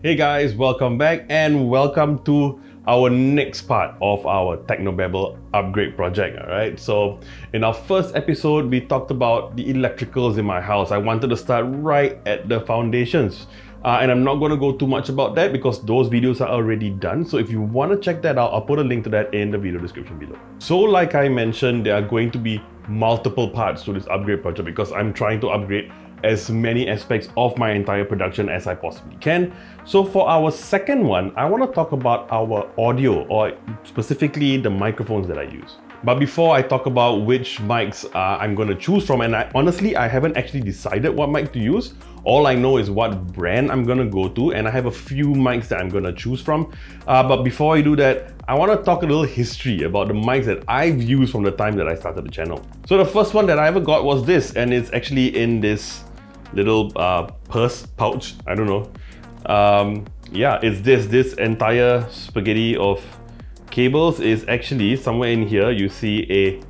Hey guys, welcome back and welcome to our next part of our Technobabble upgrade project, alright? So in our first episode, we talked about the electricals in my house. I wanted to start right at the foundations. And I'm not going to go too much about that because those videos are already done. So if you want to check that out, I'll put a link to that in the video description below. So like I mentioned, there are going to be multiple parts to this upgrade project because I'm trying to upgrade as many aspects of my entire production as I possibly can. So for our second one, I want to talk about our audio, or specifically the microphones that I use. But before I talk about which mics I'm going to choose from, and honestly, I haven't actually decided what mic to use. All I know is what brand I'm going to go to, and I have a few mics that I'm going to choose from. But before I do that, I want to talk a little history about the mics that I've used from the time that I started the channel. So the first one that I ever got was this, and it's actually in this little purse pouch, I don't know. Yeah, it's this entire spaghetti of cables is actually somewhere in here. You see a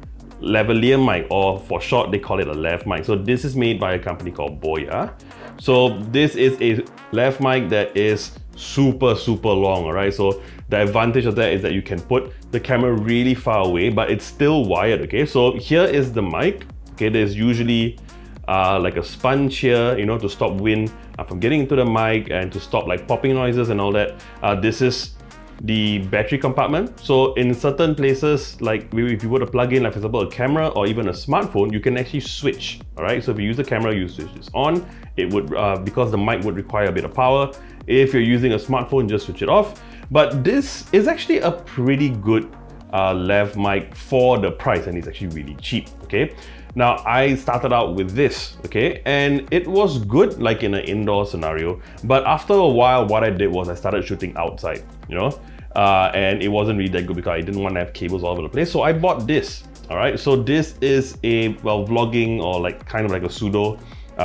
lavalier mic, or for short they call it a lav mic. So this is made by a company called Boya. So this is a lav mic that is super long, alright? So the advantage of that is that you can put the camera really far away, but it's still wired, okay? So here is the mic, okay? There's usually like a sponge here, you know, to stop wind from getting into the mic and to stop like popping noises and all that. This is the battery compartment. So in certain places, like if you were to plug in, like for example, a camera or even a smartphone, you can actually switch, all right? So if you use the camera, you switch this on. It would, because the mic would require a bit of power. If you're using a smartphone, just switch it off. But this is actually a pretty good lav mic for the price, and it's actually really cheap, okay? Now, I started out with this, okay? And it was good, like in an indoor scenario. But after a while, what I did was I started shooting outside, you know? And it wasn't really that good because I didn't want to have cables all over the place. So I bought this, all right? So this is a, well, vlogging or like kind of like a pseudo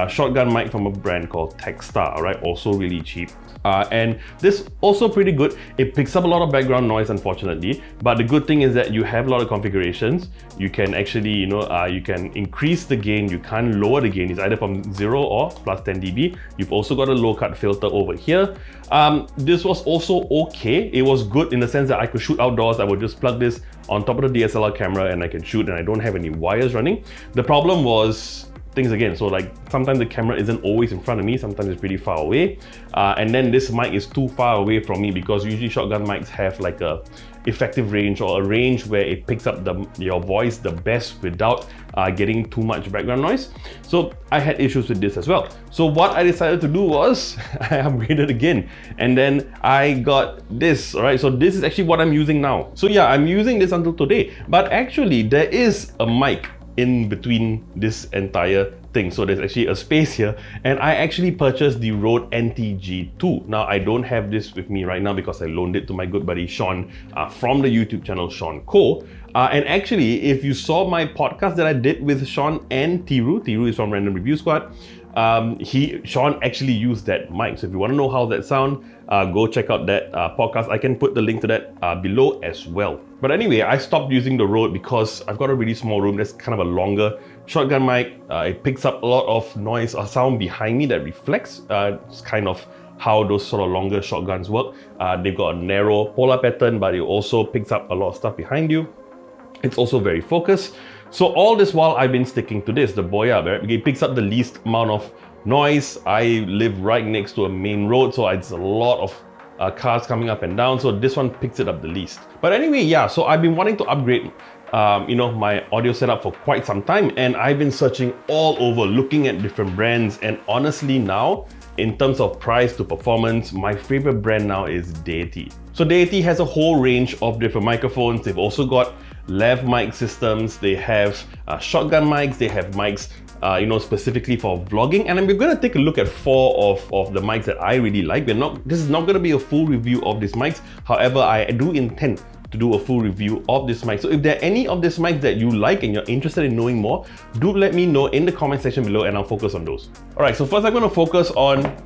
shotgun mic from a brand called Techstar, all right? Also really cheap. And this also pretty good. It picks up a lot of background noise, unfortunately, but the good thing is that you have a lot of configurations. You can actually, you know, you can increase the gain, you can lower the gain. It's either from 0 or plus 10 dB. You've also got a low cut filter over here. This was also okay. It was good in the sense that I could shoot outdoors. I would just plug this on top of the DSLR camera and I can shoot, and I don't have any wires running. The problem was things again, so like sometimes the camera isn't always in front of me, sometimes it's pretty far away, and then this mic is too far away from me because usually shotgun mics have like a effective range, or a range where it picks up your voice the best without getting too much background noise. So I had issues with this as well. So what I decided to do was I upgraded again, and then I got this, all right? So this is actually what I'm using now. So yeah, I'm using this until today, but actually there is a mic in between this entire thing. So there's actually a space here, and I actually purchased the Rode NTG2. Now I don't have this with me right now because I loaned it to my good buddy Sean from the YouTube channel Sean Co. And actually, if you saw my podcast that I did with Sean and Tiru is from Random Review Squad, Sean actually used that mic. So if you want to know how that sound, go check out that podcast. I can put the link to that below as well. But anyway, I stopped using the Rode because I've got a really small room. There's kind of a longer shotgun mic. It picks up a lot of noise or sound behind me that reflects. It's kind of how those sort of longer shotguns work. They've got a narrow polar pattern, but it also picks up a lot of stuff behind you. It's also very focused. So all this while I've been sticking to this, the Boya, right? It picks up the least amount of noise. I live right next to a main road, so it's a lot of cars coming up and down. So this one picks it up the least. But anyway, yeah, so I've been wanting to upgrade you know, my audio setup for quite some time, and I've been searching all over, looking at different brands, and honestly now, in terms of price to performance, my favorite brand now is Deity. So Deity has a whole range of different microphones. They've also got lav mic systems, they have shotgun mics, they have mics you know, specifically for vlogging, and we're going to take a look at 4 of the mics that I really like. This is not going to be a full review of these mics, however I do intend to do a full review of this mic. So if there are any of these mics that you like and you're interested in knowing more, do let me know in the comment section below and I'll focus on those. Alright, so first I'm going to focus on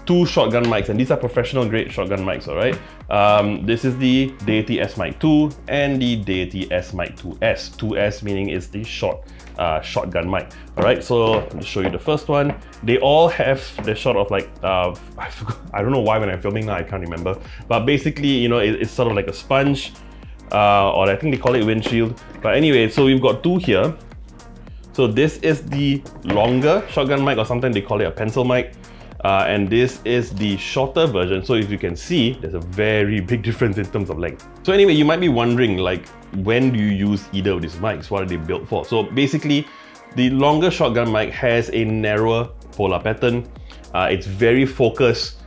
two shotgun mics, and these are professional grade shotgun mics, all right? This is the Deity Mic 2 and the Deity Mic 2S. 2S meaning it's the shotgun mic, all right? So let me show you the first one. They all have the sort of like, I don't know why when I'm filming now, I can't remember. But basically, you know, it's sort of like a sponge, or I think they call it windshield. But anyway, so we've got two here. So this is the longer shotgun mic, or sometimes they call it a pencil mic. And this is the shorter version. So if you can see, there's a very big difference in terms of length. So anyway, you might be wondering, like, when do you use either of these mics? What are they built for? So basically, the longer shotgun mic has a narrower polar pattern. It's very focused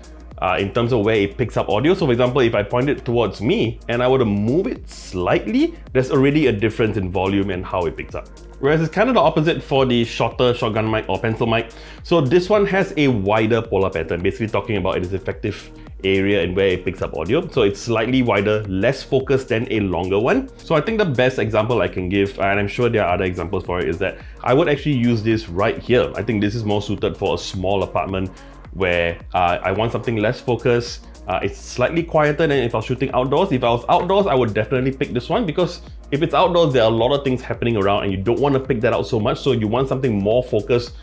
in terms of where it picks up audio. So for example, if I point it towards me and I were to move it slightly, there's already a difference in volume and how it picks up. Whereas it's kind of the opposite for the shorter shotgun mic or pencil mic. So this one has a wider polar pattern, basically talking about its effective area and where it picks up audio. So it's slightly wider, less focused than a longer one. So I think the best example I can give, and I'm sure there are other examples for it, is that I would actually use this right here. I think this is more suited for a small apartment where I want something less focused. It's slightly quieter than if I was shooting outdoors. If I was outdoors, I would definitely pick this one, because if it's outdoors, there are a lot of things happening around and you don't want to pick that out so much. So you want something more focused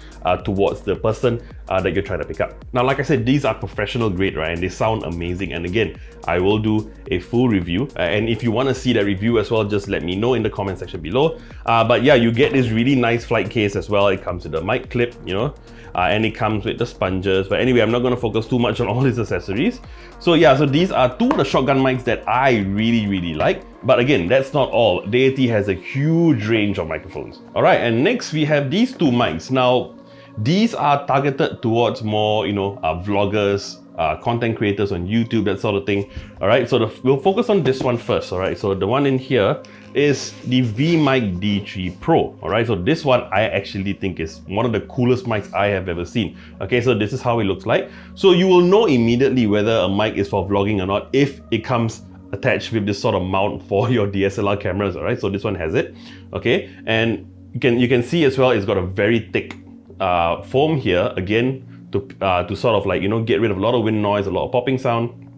towards the person that you're trying to pick up. Now, like I said, these are professional grade, right? And they sound amazing. And again, I will do a full review. And if you want to see that review as well, just let me know in the comment section below. But yeah, you get this really nice flight case as well. It comes with a mic clip, you know, and it comes with the sponges. But anyway, I'm not going to focus too much on all these accessories. So yeah, so these are two of the shotgun mics that I really like. But again, that's not all. Deity has a huge range of microphones. All right, and next we have these two mics. Now, these are targeted towards more, you know, vloggers, content creators on YouTube, that sort of thing. All right, so we'll focus on this one first. All right, so the one in here is the Vmic D3 Pro. All right, so this one I actually think is one of the coolest mics I have ever seen. Okay, so this is how it looks like. So you will know immediately whether a mic is for vlogging or not if it comes attached with this sort of mount for your DSLR cameras. All right, so this one has it. Okay, and you can see as well, it's got a very thick foam here, again, to sort of like, you know, get rid of a lot of wind noise, a lot of popping sound.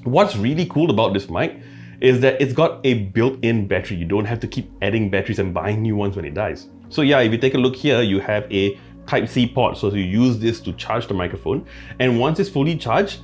What's really cool about this mic is that it's got a built-in battery. You don't have to keep adding batteries and buying new ones when it dies. So yeah, if you take a look here, you have a Type-C port. So you use this to charge the microphone. And once it's fully charged,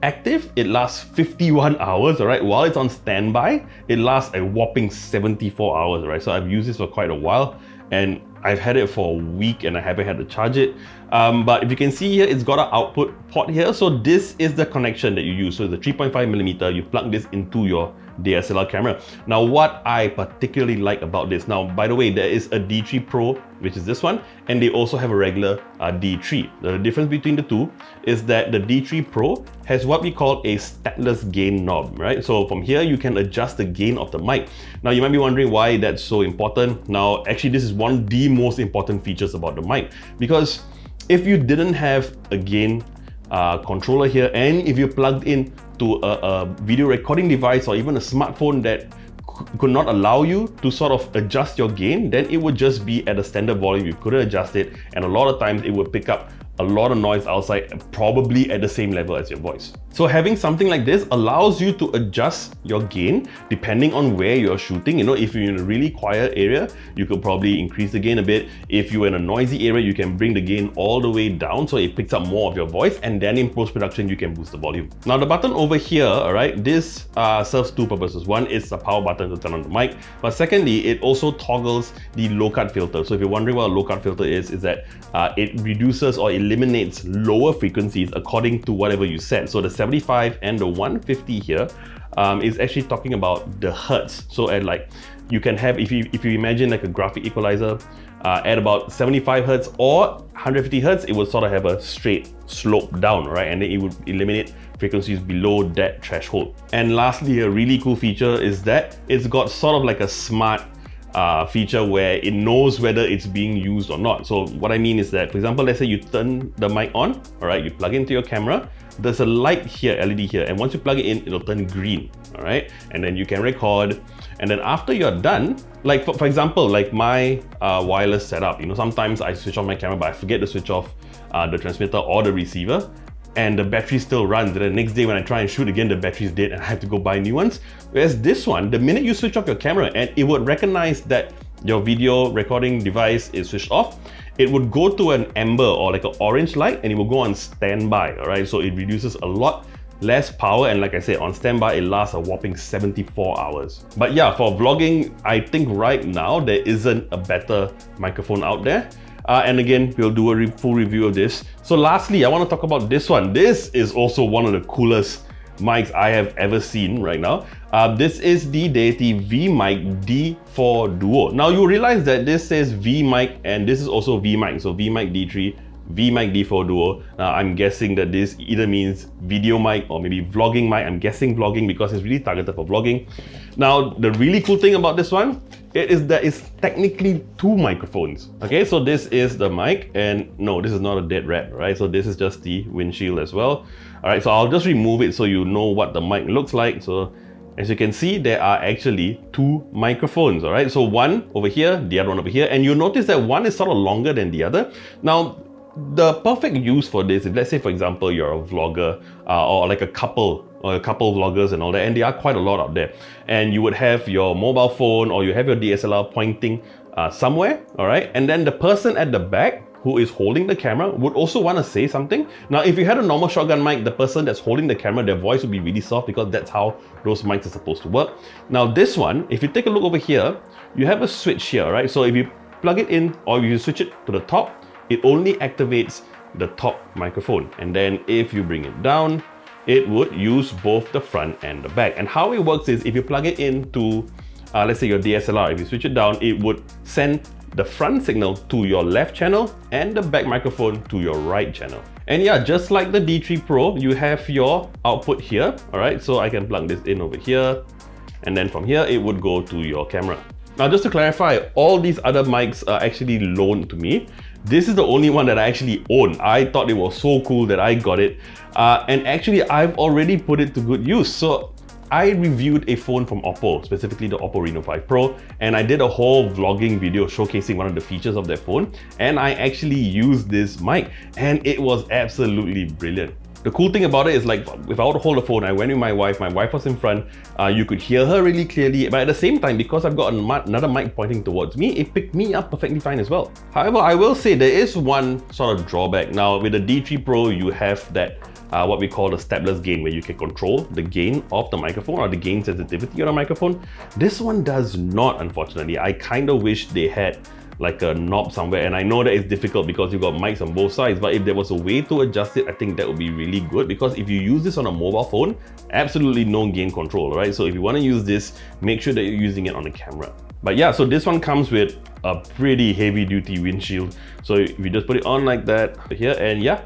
active, it lasts 51 hours, all right? While it's on standby, it lasts a whopping 74 hours, all right? So I've used this for quite a while, and I've had it for a week and I haven't had to charge it. But if you can see here, it's got an output port here. So this is the connection that you use. So the 3.5mm, you plug this into your DSLR camera. Now, what I particularly like about this, now, by the way, there is a D3 Pro, which is this one, and they also have a regular D3. The difference between the two is that the D3 Pro has what we call a statless gain knob, right? So from here, you can adjust the gain of the mic. Now, you might be wondering why that's so important. Now, actually, this is one of the most important features about the mic, because if you didn't have a gain controller here, and if you plugged in to a video recording device or even a smartphone that could not allow you to sort of adjust your gain, then it would just be at a standard volume. You couldn't adjust it, and a lot of times it would pick up a lot of noise outside, probably at the same level as your voice. So having something like this allows you to adjust your gain depending on where you're shooting. You know, if you're in a really quiet area, you could probably increase the gain a bit. If you're in a noisy area, you can bring the gain all the way down so it picks up more of your voice, and then in post-production, you can boost the volume. Now, the button over here, all right, this serves two purposes. One is a power button to turn on the mic, but secondly, it also toggles the low cut filter. So if you're wondering what a low cut filter is that it reduces or eliminates lower frequencies according to whatever you set. So the 75 and the 150 here is actually talking about the hertz. So at like, you can have, if you imagine like a graphic equalizer, at about 75 hertz or 150 hertz, it will sort of have a straight slope down, right? And then it would eliminate frequencies below that threshold. And lastly, a really cool feature is that it's got sort of like a smart feature where it knows whether it's being used or not. So what I mean is that, for example, let's say you turn the mic on, all right, you plug into your camera, there's a light here, LED here, and once you plug it in, it'll turn green, all right? And then you can record, and then after you're done, like for example, like my wireless setup, you know, sometimes I switch on my camera, but I forget to switch off the transmitter or the receiver. and the battery still runs. And the next day when I try and shoot again, the battery's dead and I have to go buy new ones. Whereas this one, the minute you switch off your camera and it would recognize that your video recording device is switched off, it would go to an amber or like an orange light and it will go on standby, all right? So it reduces a lot less power, and like I said, on standby it lasts a whopping 74 hours. But yeah, for vlogging, I think right now there isn't a better microphone out there. And again, we'll do a full review of this. So lastly, I want to talk about this one. This is also one of the coolest mics I have ever seen right now. This is the Deity Vmic D4 Duo. Now you realize that this says Vmic and this is also Vmic. So Vmic D3, Vmic D4 Duo. Now I'm guessing that this either means video mic or maybe vlogging mic. I'm guessing vlogging because it's really targeted for vlogging. Now the really cool thing about this one, it is that it's technically two microphones. Okay, so this is the mic, and no, this is not a dead rat, right? So this is just the windshield as well. All right, so I'll just remove it so you know what the mic looks like. So as you can see, there are actually two microphones, all right? So one over here, the other one over here, and you'll notice that one is sort of longer than the other. Now, the perfect use for this, if let's say for example you're a vlogger or like a couple vloggers and all that, and there are quite a lot out there, and you would have your mobile phone or you have your DSLR pointing somewhere, all right, and then the person at the back who is holding the camera would also want to say something. Now if you had a normal shotgun mic, the person that's holding the camera, their voice would be really soft because that's how those mics are supposed to work. Now this one, if you take a look over here, you have a switch here, right? So if you plug it in or you switch it to the top, it only activates the top microphone, and then if you bring it down, it would use both the front and the back. And how it works is if you plug it into let's say your DSLR, if you switch it down, it would send the front signal to your left channel and the back microphone to your right channel. And yeah, just like the D3 Pro, you have your output here, all right? So I can plug this in over here, and then from here it would go to your camera. Now just to clarify, all these other mics are actually loaned to me. This is the only one that I actually own. I thought it was so cool that I got it. And actually, I've already put it to good use. So I reviewed a phone from Oppo, specifically the Oppo Reno 5 Pro, and I did a whole vlogging video showcasing one of the features of that phone. And I actually used this mic, and it was absolutely brilliant. The cool thing about it is, like, if I were to hold the phone, I went with my wife was in front, you could hear her really clearly, but at the same time, because I've got another mic pointing towards me, it picked me up perfectly fine as well. However, I will say there is one sort of drawback. Now, with the D3 Pro, you have that what we call the stepless gain, where you can control the gain of the microphone or the gain sensitivity on the microphone. This one does not, unfortunately. I kind of wish they had like a knob somewhere, and I know that it's difficult because you've got mics on both sides, but if there was a way to adjust it, I think that would be really good, because if you use this on a mobile phone, absolutely no gain control, right? So if you want to use this, make sure that you're using it on the camera. But yeah, so this one comes with a pretty heavy duty windshield. So if you just put it on like that here, and yeah,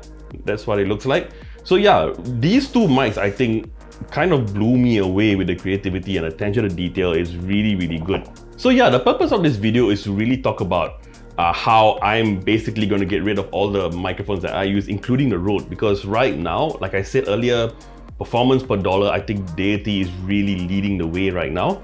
that's what it looks like. So yeah, these two mics, I think, kind of blew me away with the creativity, and attention to detail is really, really good. So yeah, the purpose of this video is to really talk about how I'm basically going to get rid of all the microphones that I use, including the Rode, because right now, like I said earlier, performance per dollar, I think Deity is really leading the way right now.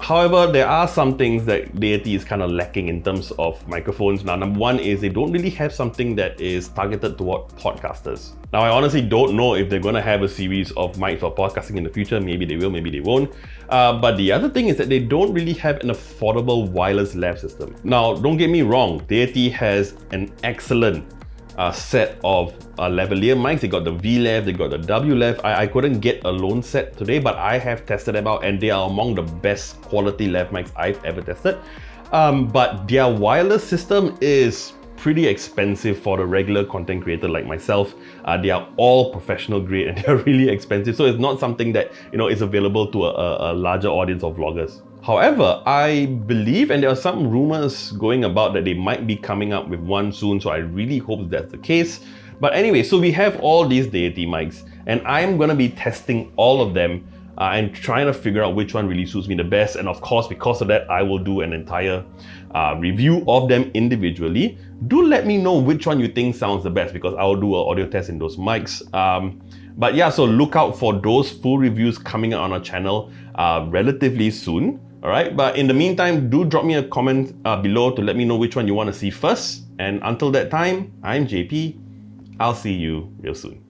However, there are some things that Deity is kind of lacking in terms of microphones. Now, number one is they don't really have something that is targeted toward podcasters. Now, I honestly don't know if they're going to have a series of mics for podcasting in the future. Maybe they will, maybe they won't. But the other thing is that they don't really have an affordable wireless lav system. Now, don't get me wrong, Deity has an excellent set of lavalier mics. They got the V-Lav, they got the W-Lav. I couldn't get a lone set today, but I have tested them out, and they are among the best quality lav mics I've ever tested. But their wireless system is pretty expensive for the regular content creator like myself. They are all professional grade and they're really expensive. So it's not something that, you know, is available to a larger audience of vloggers. However, I believe, and there are some rumors going about that they might be coming up with one soon, so I really hope that's the case. But anyway, so we have all these Deity mics, and I'm gonna be testing all of them and trying to figure out which one really suits me the best. And of course, because of that, I will do an entire review of them individually. Do let me know which one you think sounds the best, because I will do an audio test in those mics. But yeah, so look out for those full reviews coming out on our channel relatively soon. All right, but in the meantime, do drop me a comment below to let me know which one you want to see first. And until that time, I'm JP, I'll see you real soon.